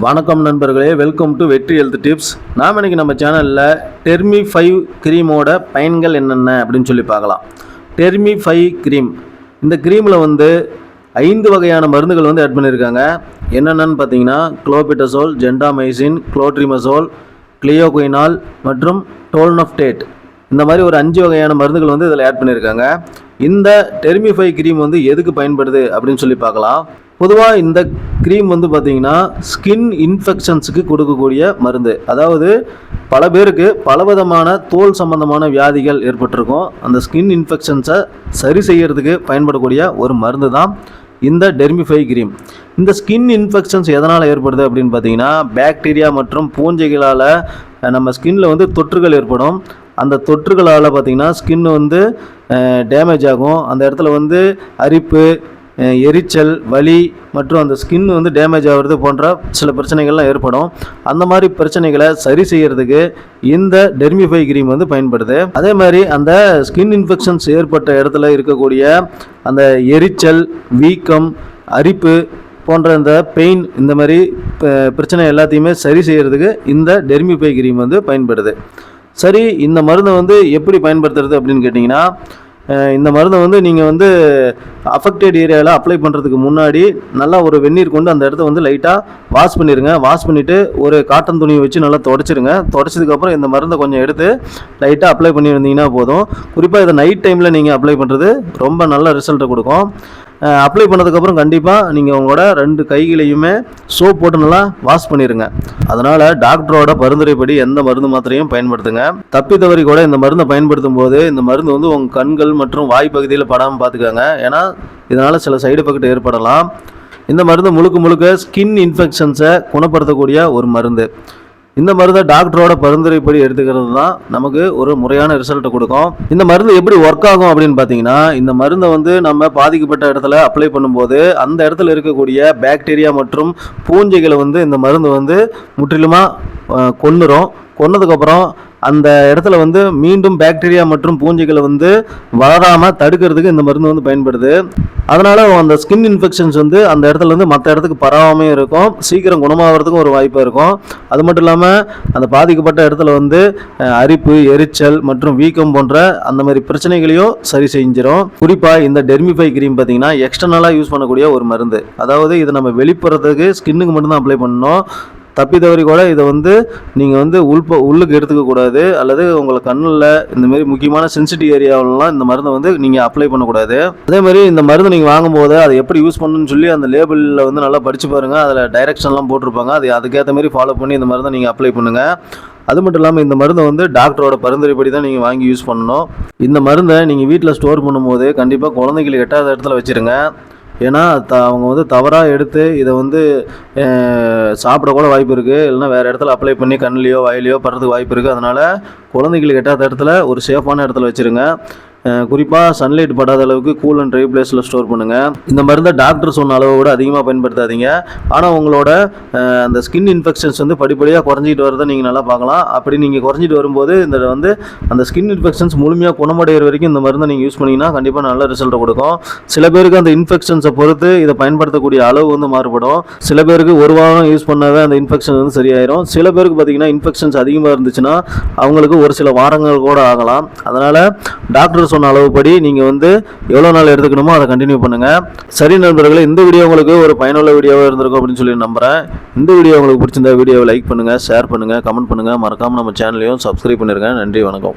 வணக்கம் நண்பர்களே, welcome to வெற்றி ஹெல்த் டிப்ஸ். நாம் இன்றைக்கி நம்ம சேனலில் டெர்மி 5 க்ரீமோட பயன்கள் என்னென்ன அப்படின்னு சொல்லி பார்க்கலாம். டெர்மி 5 க்ரீம், இந்த க்ரீமில் 5 வகையான மருந்துகள் ஆட் பண்ணியிருக்காங்க. என்னென்னு பார்த்தீங்கன்னா குளோபிட்டசோல், ஜென்டாமைசின், குளோட்ரிமசோல், கிளியோகுயினால் மற்றும் டோல்னஃப்டேட். இந்த மாதிரி ஒரு 5 வகையான மருந்துகள் இதில் ஆட் பண்ணியிருக்காங்க. இந்த டெர்மி 5 க்ரீம் எதுக்கு பயன்படுது அப்படின்னு சொல்லி பார்க்கலாம். பொதுவாக இந்த க்ரீம் பார்த்தீங்கன்னா ஸ்கின் இன்ஃபெக்ஷன்ஸுக்கு கொடுக்கக்கூடிய மருந்து. அதாவது பல பேருக்கு பலவிதமான தோல் சம்பந்தமான வியாதிகள் ஏற்பட்டிருக்கும். அந்த ஸ்கின் இன்ஃபெக்ஷன்ஸை சரி செய்யறதுக்கு பயன்படக்கூடிய ஒரு மருந்து தான் இந்த டெர்மி 5 க்ரீம். இந்த ஸ்கின் இன்ஃபெக்ஷன்ஸ் எதனால் ஏற்படுது அப்படின்னு பார்த்தீங்கன்னா பாக்டீரியா மற்றும் பூஞ்சைகளால் நம்ம ஸ்கின்னில் தொற்றுகள் ஏற்படும். அந்த தொற்றுகளால் பார்த்திங்கன்னா ஸ்கின் டேமேஜ் ஆகும். அந்த இடத்துல அரிப்பு, எரிச்சல், வலி மற்றும் அந்த ஸ்கின் டேமேஜ் ஆகிறது போன்ற சில பிரச்சனைகள்லாம் ஏற்படும். அந்த மாதிரி பிரச்சனைகளை சரி செய்கிறதுக்கு இந்த டெர்மி 5 க்ரீம் பயன்படுது. அதே மாதிரி அந்த ஸ்கின் இன்ஃபெக்ஷன்ஸ் ஏற்பட்ட இடத்துல இருக்கக்கூடிய அந்த எரிச்சல், வீக்கம், அரிப்பு போன்ற இந்த பெயின், இந்த மாதிரி பிரச்சனை எல்லாத்தையுமே சரி செய்கிறதுக்கு இந்த டெர்மி 5 க்ரீம் பயன்படுது. சரி, இந்த மருந்தை எப்படி பயன்படுத்துறது அப்படின்னு கேட்டிங்கன்னா, இந்த மருந்தை நீங்கள் அஃபெக்டட் ஏரியாவில் அப்ளை பண்ணுறதுக்கு முன்னாடி நல்லா ஒரு வெந்நீர் கொண்டு அந்த இடத்த லைட்டாக வாஷ் பண்ணிடுங்க. வாஷ் பண்ணிவிட்டு ஒரு காட்டன் துணியை வச்சு நல்லா தொடச்சிருங்க. தொடச்சதுக்கப்புறம் இந்த மருந்தை கொஞ்சம் எடுத்து லைட்டாக அப்ளை பண்ணியிருந்தீங்கன்னா போதும். குறிப்பாக இதை நைட் டைமில் நீங்கள் அப்ளை பண்ணுறது ரொம்ப நல்ல ரிசல்ட்டை கொடுக்கும். அப்ளை பண்ணதுக்கப்புறம் கண்டிப்பாக நீங்கள் உங்களோட 2 கைகளையுமே சோப் போட்டு நல்லா வாஷ் பண்ணிடுங்க. அதனால் டாக்டரோட பரிந்துரைப்படி எந்த மருந்து மாத்திரையும் பயன்படுத்துங்க. தப்பி தவறி கூட இந்த மருந்தை பயன்படுத்தும் போது இந்த மருந்து உங்கள் கண்கள் மற்றும் வாய் பகுதியில் படாமல் பார்த்துக்கோங்க. ஏன்னா இதனால் சில சைடு எஃபெக்ட் ஏற்படலாம். இந்த மருந்து முழுக்க ஸ்கின் இன்ஃபெக்ஷன்ஸை குணப்படுத்தக்கூடிய ஒரு மருந்து. இந்த மருந்தை டாக்டரோட பரிந்துரைப்படி எடுத்துக்கிறது தான் நமக்கு ஒரு முறையான ரிசல்ட்டை கொடுக்கும். இந்த மருந்து எப்படி ஒர்க் ஆகும் அப்படின்னு பார்த்தீங்கன்னா, இந்த மருந்தை நம்ம பாதிக்கப்பட்ட இடத்துல அப்ளை பண்ணும்போது அந்த இடத்துல இருக்கக்கூடிய பாக்டீரியா மற்றும் பூஞ்சைகளை இந்த மருந்து முற்றிலுமாக கொன்னுரும். கொன்னதுக்கப்புறம் அந்த இடத்துல மீண்டும் பாக்டீரியா மற்றும் பூஞ்சைகளை வளராமல் தடுக்கிறதுக்கு இந்த மருந்து பயன்படுது. அதனால் அந்த ஸ்கின் இன்ஃபெக்ஷன்ஸ் அந்த இடத்துல மற்ற இடத்துக்கு பரவாமல் இருக்கும். சீக்கிரம் குணமாகிறதுக்கும் ஒரு வாய்ப்பாக இருக்கும். அது மட்டும் இல்லாமல் அந்த பாதிக்கப்பட்ட இடத்துல அரிப்பு, எரிச்சல் மற்றும் வீக்கம் போன்ற அந்த மாதிரி பிரச்சனைகளையும் சரி செஞ்சிடும். குறிப்பாக இந்த டெர்மி 5 க்ரீம் பார்த்தீங்கன்னா எக்ஸ்டர்னலாக யூஸ் பண்ணக்கூடிய ஒரு மருந்து. அதாவது இதை நம்ம வெளிப்புறத்துக்கு ஸ்கின்னுக்கு மட்டும்தான் அப்ளை பண்ணணும். தப்பி தவறி கூட இதை நீங்கள் உள்ளுக்கு எடுத்துக்கக்கூடாது. அல்லது உங்களை கண்ணில் இந்தமாரி முக்கியமான சென்சிட்டிவ் ஏரியாவிலலாம் இந்த மருந்தை நீங்கள் அப்ளை பண்ணக்கூடாது. அதே மாதிரி இந்த மருந்து நீங்கள் வாங்கும்போது அதை எப்படி யூஸ் பண்ணணும்னு சொல்லி அந்த லேபிளில் நல்லா படித்து பாருங்கள். அதில் டைரெக்ஷன்லாம் போட்டிருப்பாங்க. அதுக்கேற்ற மாதிரி ஃபாலோ பண்ணி இந்த மருந்தை நீங்கள் அப்ளை பண்ணுங்கள். அது மட்டும் இல்லாமல் இந்த மருந்தை டாக்டரோட பரிந்துரைப்படி தான் நீங்கள் வாங்கி யூஸ் பண்ணணும். இந்த மருந்தை நீங்கள் வீட்டில் ஸ்டோர் பண்ணும்போது கண்டிப்பாக குழந்தைங்களுக்கு எட்டாத இடத்துல வச்சுருங்க. ஏன்னா அவங்க தவறாக எடுத்து இதை சாப்பிட கூட வாய்ப்பு இருக்குது. இல்லைனா வேறு இடத்துல அப்ளை பண்ணி கண்ணிலையோ வாயிலையோ படுறதுக்கு வாய்ப்பு இருக்குது. அதனால் குழந்தைங்களுக்கு எட்டாத இடத்துல ஒரு சேஃபான இடத்துல வச்சுருங்க. குறிப்பாக சன்லைட் படாத அளவுக்கு கூல் அண்ட் ட்ரை பிளேஸில் ஸ்டோர் பண்ணுங்கள். இந்த மருந்தை டாக்டர் சொன்ன அளவை விட அதிகமாக பயன்படுத்தாதீங்க. ஆனால் உங்களோட அந்த ஸ்கின் இன்ஃபெக்ஷன்ஸ் படிப்படியாக குறைஞ்சிட்டு வரதை நீங்கள் நல்லா பார்க்கலாம். அப்படி நீங்கள் குறைஞ்சிட்டு வரும்போது இந்த அந்த ஸ்கின் இன்ஃபெக்ஷன்ஸ் முழுமையாக குணமடைகிற வரைக்கும் இந்த மருந்தை நீங்கள் யூஸ் பண்ணிங்கன்னா கண்டிப்பாக நல்ல ரிசல்ட்டை கொடுக்கும். சில பேருக்கு அந்த இன்ஃபெக்ஷன்ஸை பொறுத்து இதை பயன்படுத்தக்கூடிய அளவு மாறுபடும். சில பேருக்கு ஒரு வாரம் யூஸ் பண்ணாவே அந்த இன்ஃபெக்ஷன் சரியாயிரும். சில பேருக்கு பார்த்தீங்கன்னா இன்ஃபெக்ஷன்ஸ் அதிகமாக இருந்துச்சுன்னா அவங்களுக்கு ஒரு சில வாரங்கள் கூட ஆகலாம். அதனால் டாக்டர் சொன்ன அளவுப்படி நீங்கள் எவ்வளோ நாள் எடுத்துக்கணுமோ அதை கண்டினியூ பண்ணுங்கள். சரி நண்பர்களே, இந்த வீடியோ உங்களுக்கு ஒரு பயனுள்ள வீடியோவாக இருந்திருக்கும் அப்படின்னு சொல்லி நம்புகிறேன். இந்த வீடியோ உங்களுக்கு பிடிச்சிருந்தா வீடியோவை லைக் பண்ணுங்கள், ஷேர் பண்ணுங்கள், கமெண்ட் பண்ணுங்கள். மறக்காமல் நம்ம சேனலையும் சப்ஸ்கிரைப் பண்ணிருங்க. நன்றி, வணக்கம்.